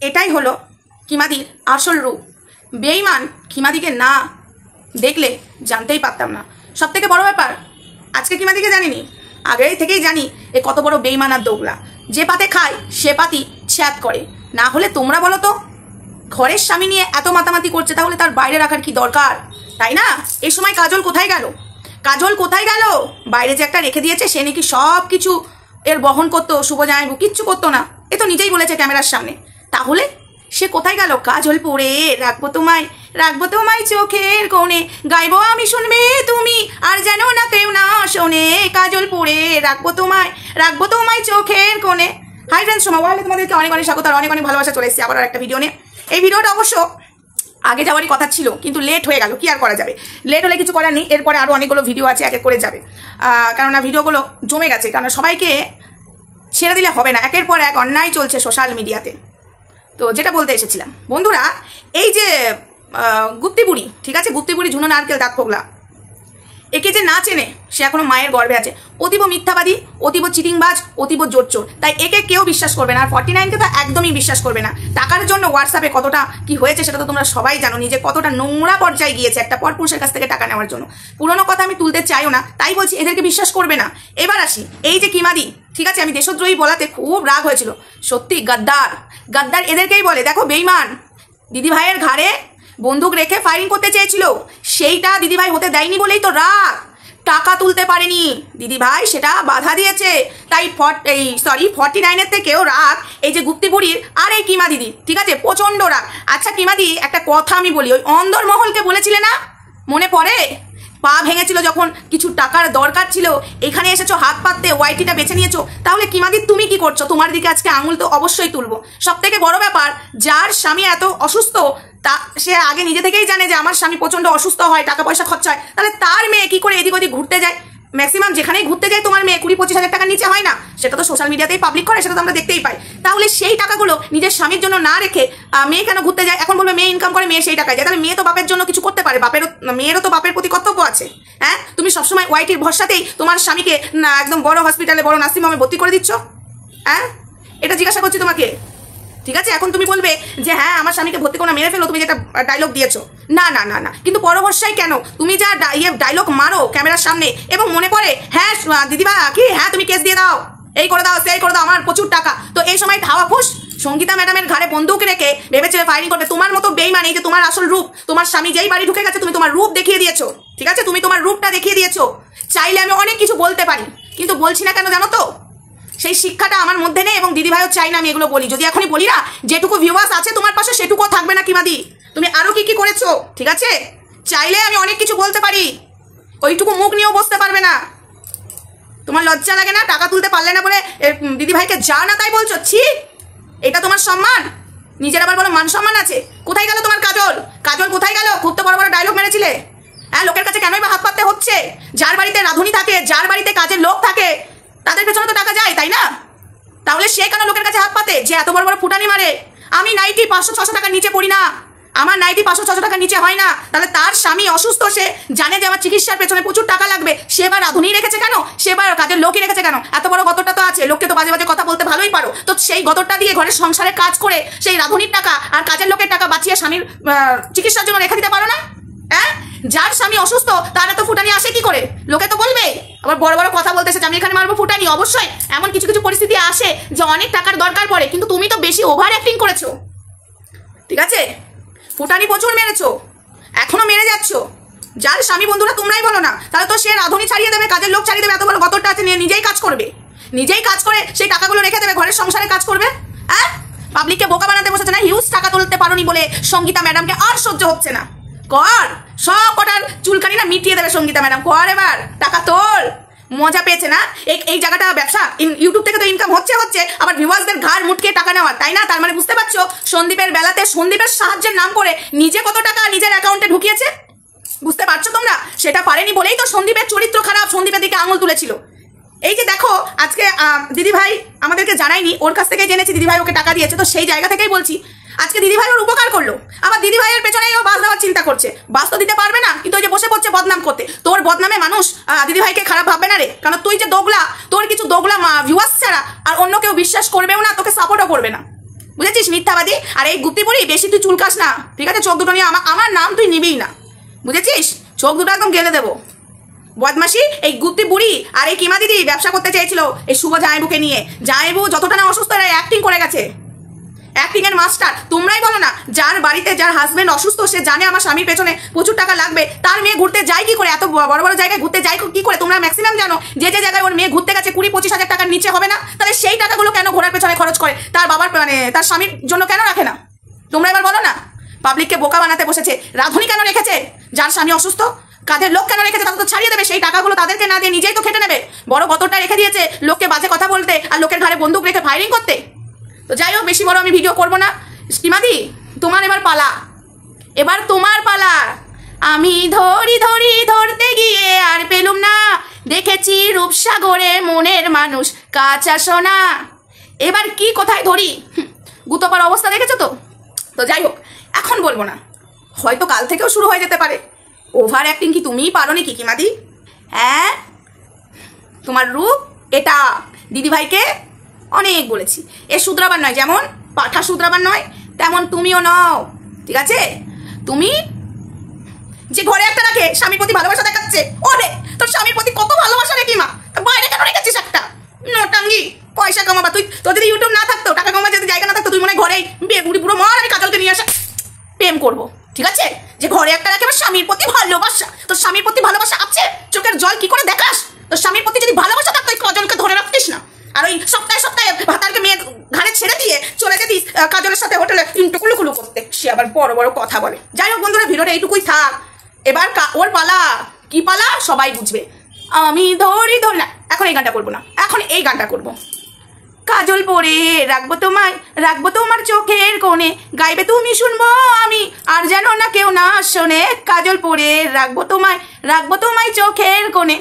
এটাই হলো কিমাদির আসল রূপ। বেঈমান কিমাদিকে না দেখলে জানতেই পারতাম না। সব থেকে বড় ব্যাপার, আজকে কিমাদিকে জানিনি, আগেই থেকেই জানি এ কত বড় বেঈমান আর দোগলা। যে পাতে খায় সে পাতি ছ্যাদ করে। না হলে তোমরা বলো তো, ঘরের স্বামী নিয়ে এত মাতামাতি করছে, তাহলে তার বাইরে রাখার কি দরকার, তাই না? এই সময় কাজল কোথায় গেল? কাজল কোথায় গেল? বাইরে যে একটা রেখে দিয়েছে, সে নাকি সব কিছু এর বহন করতো, শুভ জামাইবু কিচ্ছু করতো না, এ তো নিজেই বলেছে ক্যামেরার সামনে। তাহলে সে কোথায় গেল? কাজল পরে রাখবো তোমায় চোখের কোণে, গাইবো আমি শুনবে তুমি, আর যেন না কেউ না শোনে। কাজল পরে রাখবো তোমায় চোখের কোণে। হাই ফ্রেন্ডস, সোমা ওয়ার্ল্ডে তোমাদেরকে অনেক অনেক স্বাগত আর অনেক অনেক ভালোবাসা। চলে এসেছি আবার একটা ভিডিও নিয়ে। এই ভিডিওটা অবশ্য আগে যাওয়ারই কথা ছিল, কিন্তু লেট হয়ে গেল, কি আর করা যাবে। লেট হলে কিছু করার নেই, এরপরে আরও অনেকগুলো ভিডিও আছে, এক এক করে যাবে। কেননা ভিডিওগুলো জমে গেছে, কারণ সবাইকে ছেড়ে দিলে হবে না, একের পর এক অন্যায় চলছে সোশ্যাল মিডিয়াতে। তো যেটা বলতে এসেছিলাম বন্ধুরা, এই যে গুপ্তি বুড়ি, ঠিক আছে, গুপ্তি বুড়ি ঝুনো নারকেল দাঁত পোগলা, একে যে না চেনে সে এখনো মায়ের গর্ভে আছে। অতীব মিথ্যাবাদী, অতীব চিটিংবাজ, অতীব জোরচোর, তাই একে কেউ বিশ্বাস করবে না। আর 49কে তো একদমই বিশ্বাস করবে না। টাকার জন্য হোয়াটসঅ্যাপে কতটা কি হয়েছে সেটা তো তোমরা সবাই জানো, নিজে কতটা নোংরা পর্যায়ে গিয়েছে একটা পরপুরুষের কাছ থেকে টাকা নেওয়ার জন্য। পুরোনো কথা আমি তুলতে চাইও না, তাই বলছি এদেরকে বিশ্বাস করবে না। এবার আসি, এই যে কিমাদি, ঠিক আছে, আমি দেশদ্রোহী বলাতে খুব রাগ হয়েছিল, সত্যি গাদ্দার এদেরকেই বলে। দেখো বেঈমান দিদি ভাইয়ের ঘাড়ে বন্দুক রেখে ফায়ারিং করতে চেয়েছিল, সেইটা দিদিভাই হতে দেয়নি বলেই তো রাগ। টাকা তুলতে পারেনি দিদিভাই, সেটা বাধা দিয়েছে, তাই 49-এর থেকেও রাগ এই যে গুপ্তি বুড়ির আর এই কিমা দিদি, ঠিক আছে, প্রচণ্ড রাগ। আচ্ছা কিমাদি, একটা কথা আমি বলি, ওই অন্দরমহলকে বলেছিলে না, মনে পড়ে? পা ভেঙেছিল যখন, কিছু টাকার দরকার ছিল, এখানে এসেছো হাত পাততে, ওয়াইটিটা বেছে নিয়েছো। তাহলে কিমাদি তুমি কি করছো? তোমার দিকে আজকে আঙুল তো অবশ্যই তুলবো। সব থেকে বড় ব্যাপার, যার স্বামী এত অসুস্থ, তা সে আগে নিজে থেকেই জানে যে আমার স্বামী প্রচন্ড অসুস্থ হয়, টাকা পয়সা খরচা হয়, তাহলে তার মেয়ে কি করে এদিক ওদিক ঘুরতে যায়? ম্যাক্সিমাম যেখানেই ঘুরতে যায় তোমার মেয়ে 20-25 হাজার টাকা নিচে হয় না, সেটা তো সোশ্যাল মিডিয়াতেই পাবলিক করে, সেটা তো আমরা দেখতেই পাই। তাহলে সেই টাকাগুলো নিজের স্বামীর জন্য না রেখে মেয়ে কেন ঘুরতে যায়? এখন বলবে মেয়ে ইনকাম করে, মেয়ে সেই টাকায় যায়, তাহলে মেয়ে তো বাপের জন্য কিছু করতে পারে, মেয়েরও তো বাপের প্রতি কর্তব্য আছে। হ্যাঁ, তুমি সবসময় ওয়াইটির ভরসাতেই তোমার স্বামীকে না একদম বড় হসপিটালে, বড় নার্সিংহোমে ভর্তি করে দিচ্ছ। হ্যাঁ, এটা জিজ্ঞাসা করছি তোমাকে, ঠিক আছে? এখন তুমি বলবে যে হ্যাঁ আমার স্বামীকে ভর্তি করে মেরে ফেলো, তুমি যেটা ডায়লগ দিয়েছো। না, কিন্তু পরবর্ষায় কেন তুমি যা ডায়লগ মারো ক্যামেরার সামনে, এবং মনে পড়ে হ্যাঁ দিদিবা কি, হ্যাঁ তুমি কেস দিয়ে দাও, এই করে দাও সেই করে দাও, আমার প্রচুর টাকা। তো এই সময় ধাওয়া ফুস সঙ্গীতা ম্যাডামের ঘাড়ে বন্দুক রেখে ভেবেছিলে ফায়ারিং করবে। তোমার মতো বেইমান, এই যে তোমার আসল রূপ, তোমার স্বামী যেই বাড়ি ঢুকে গেছে তুমি তোমার রূপ দেখিয়ে দিয়েছো, ঠিক আছে, তুমি তোমার রূপটা দেখিয়ে দিয়েছো। চাইলে আমি অনেক কিছু বলতে পারি, কিন্তু বলছি না কেন জানো তো? সেই শিক্ষাটা আমার মধ্যে নেই, এবং দিদিভাইও চাই না আমি এগুলো বলি। যদি এখনই বলি না, যেটুকু ভিউয়ার্স আছে তোমার পাশে সেটুকুও থাকবে না কিমাদি। তুমি আরো কি করেছো, ঠিক আছে? চাইলে আমি অনেক কিছু বলতে পারি, ওইটুকু মুখ নিয়েও বসতে পারবে না। তোমার লজ্জা লাগে না? টাকা তুলতে পারলে না বলে দিদিভাইকে যা না তাই বলছো? ছি, এটা তোমার সম্মান? নিজের আবার বলো মান সম্মান আছে? কোথায় গেল তোমার কাজল কোথায় গেল? খুব তো বড় বড় ডায়লগ মেরেছিলে। হ্যাঁ, লোকের কাছে কেনই বা হাত পাততে হচ্ছে? যার বাড়িতে রাঁধুনি থাকে, যার বাড়িতে কাজের লোক থাকে, তাদের পেছনে তো টাকা যায়, তাই না? তাহলে সে কেন লোকের কাছে হাত পাতে যে এত বড় বড় ফুটানি মারে? আমি নাইটি 500-600 টাকার নিচে পড়ি না, আমার নাইটি 500-600 টাকার নিচে হয় না। তাহলে তার স্বামী অসুস্থ, সে জানে যে আমার চিকিৎসার পেছনে প্রচুর টাকা লাগবে, সে বা রাঁধুনি রেখেছে কেন? সে বা কাজের লোকই রেখেছে কেন? এত বড় গতরটা তো আছে, লোককে তো বাজে বাজে কথা বলতে ভালোই পারো, তো সেই গতরটা দিয়ে ঘরের সংসারে কাজ করে সেই রাঁধুনির টাকা আর কাজের লোকের টাকা বাঁচিয়ে স্বামীর চিকিৎসার জন্য রেখে দিতে পারো না? হ্যাঁ, যার স্বামী অসুস্থ তার এত ফুটানি আসে কি করে? লোকে তো বলবে আবার বড় বড় কথা বলতেছে যে আমি এখানে মারবো ফুটানি। অবশ্যই এমন কিছু পরিস্থিতি আসে যে অনেক টাকার দরকার পড়ে, কিন্তু তুমি তো বেশি ওভার অ্যাক্টিং করেছো, ঠিক আছে? ফুটানি প্রচুর মেরেছো, এখনো মেরে যাচ্ছ। যার স্বামী বন্ধুরা তোমরাই বলো না, তাহলে তো সে রাঁধুনি ছাড়িয়ে দেবে, কাজের লোক ছাড়িয়ে দেবে, এত বড় গতরটা আছে, নিজেই কাজ করবে, নিজেই কাজ করে সেই টাকাগুলো রেখে দেবে, ঘরের সংসারে কাজ করবে। হ্যাঁ, পাবলিককে বোকা বানাতে বসেছে না? হিউজ টাকা তুলতে পারোনি বলে সঙ্গীতা ম্যাডামকে আর সহ্য হচ্ছে না। কর, সব কটার চুলকানি না মিটিয়ে দেবে সঙ্গীতা ম্যাডাম, কর এবার, টাকা তোল। মজা পেয়েছে না? এই জায়গাটা ব্যবসা, ইউটিউব থেকে তো ইনকাম হচ্ছে, আবার ভিউয়ার্সদের ঘাড় মুটকে টাকা নেওয়া, তাই না? তার মানে বুঝতে পারছো সন্দীপের বেলাতে সন্দীপের সাহায্যের নাম করে নিজে কত টাকা নিজের অ্যাকাউন্টে ঢুকিয়েছে, বুঝতে পারছো তোমরা? সেটা পারেনি বলেই তো সন্দীপের চরিত্র খারাপ, সন্দীপের দিকে আঙুল তুলেছিল। এই যে দেখো আজকে দিদিভাই আমাদেরকে জানায়নি, ওর কাছ থেকে জেনেছি দিদিভাই ওকে টাকা দিয়েছে, তো সেই জায়গা থেকেই বলছি আজকে দিদিভাই ওর উপকার করলো, আবার দিদিভাইয়ের পেছনেই ও বাস দেওয়ার চিন্তা করছে। বাস তো দিতে পারবে না, কিন্তু ওই যে বসে পড়ছে বদনাম করতে। তোর বদনামে মানুষ দিদিভাইকে খারাপ ভাববে না রে, কারণ তুই যে দোগলা, তোর কিছু দোগলা ভিউয়ার্স ছাড়া আর অন্য কেউ বিশ্বাস করবেও না, তোকে সাপোর্টও করবে না। বুঝেছিস মিথ্যাবাদী। আর এই গুপ্তি বুড়ি বেশি তুই চুলকাস না, ঠিক আছে? চোখ দুটো নিয়ে আমার নাম তুই নিবিই না, বুঝেছিস? চোখ দুটো একদম গেলে দেবো। বদমাসি এই গুপ্তি বুড়ি আর এই কিমা দিদি ব্যবসা করতে চেয়েছিল এই শুভ জামাইবুকে নিয়ে। জামাইবু যতটা না অসুস্থ এরা অ্যাক্টিং করে গেছে, অ্যাক্টিং এর মাস্টার। তোমরাই বলো না, যার বাড়িতে যার হাজবেন্ড অসুস্থ সে জানে আমার স্বামীর পেছনে প্রচুর টাকা লাগবে, তার মেয়ে ঘুরতে যায় কি করে? এত বড় বড় জায়গায় ঘুরতে যায় কি করে? তোমরা ম্যাক্সিমাম জানো যে যে জায়গায় ওর মেয়ে ঘুরতে গেছে 20-25 হাজার টাকার নিচে হবে না, তাহলে সেই টাকাগুলো কেন ঘোরার পেছনে খরচ করে? তার বাবার মানে তার স্বামীর জন্য কেন রাখে না? তোমরা এবার বলো না। পাবলিককে বোকা বানাতে বসেছে। রাধুনি কেন রেখেছে? যার স্বামী অসুস্থ। কাজের লোক কেন রেখেছে? তাদের তো ছাড়িয়ে দেবে, সেই টাকাগুলো তাদেরকে না দিয়ে নিজেই তো খেটে নেবে। বড় গতরটা রেখে দিয়েছে লোককে বাজে কথা বলতে আর লোকের ঘাড়ে বন্দুক রেখে ফায়ারিং করতে। তো যাই হোক, বেশি বড় আমি ভিডিও করবো না। কিমাদি তোমার এবার পালা, এবার তোমার পালা। আমি ধরতে গিয়ে আর পেলুম না, দেখেছি রূপসাগরে মনের মানুষ কাঁচা সোনা। এবার কি কোথায় ধরি? গুতোপার অবস্থা দেখেছো তো? তো যাই হোক, এখন বলবো না, হয়তো কাল থেকেও শুরু হয়ে যেতে পারে। ওভার অ্যাক্টিং কি তুমিই পারো নাকি কিমাদি? হ্যাঁ, তোমার রূপ এটা দিদিভাইকে অনেক বলেছি। এ শুধরাবার নয়, যেমন পাঠা শুধরাবার নয় তেমন তুমিও নও, ঠিক আছে? তুমি যে ঘরে একটা রাখে স্বামীর প্রতি ভালোবাসা দেখাচ্ছে, ওরে তোর স্বামীর প্রতি কত ভালোবাসা রে কিমা, বাইরে কেন রেখেছিস একটা নটাঙ্গি? পয়সা কামাবা তুই। তোর যদি ইউটিউব না থাকতো, টাকা কামাবার যদি জায়গা না থাকতো, তুই মনে হয় ঘরেই বিয়ে বুড়ি পুরো মর আমি কাজলকে নিয়ে আসা প্রেম করবো, ঠিক আছে? যে ঘরে একটা রাখে আমার স্বামীর প্রতি ভালোবাসা। তোর স্বামীর প্রতি ভালোবাসা আছে? চোখের জল কি করে দেখাস? তোর স্বামীর প্রতি যদি ভালোবাসা থাকতো ওই কাজলকে ধরে রাখতিস না। আর ওই সপ্তাহে সপ্তাহে ভাতারকে মেয়ে ঘাড়ে ছেড়ে দিয়ে চলে যেতিস কাজলের সাথে হোটেলে কুলুকুলু করতে। সে আবার বড় বড় কথা বলে। যাই হোক বন্ধুরা, ভিডিওটা এইটুকুই থাক। এবার ওর পালা। কি পালা সবাই বুঝবে। আমি ধরি না, এখন এই গানটা করবো না, এখন এই গানটা করবো। কাজল পরে রাখবো তোমার চোখের কোণে, গাইবে তুমি শুনবো আমি, আর যেন না কেউ না শোনে। কাজল পরে রাখবো তোমায় চোখের কোণে।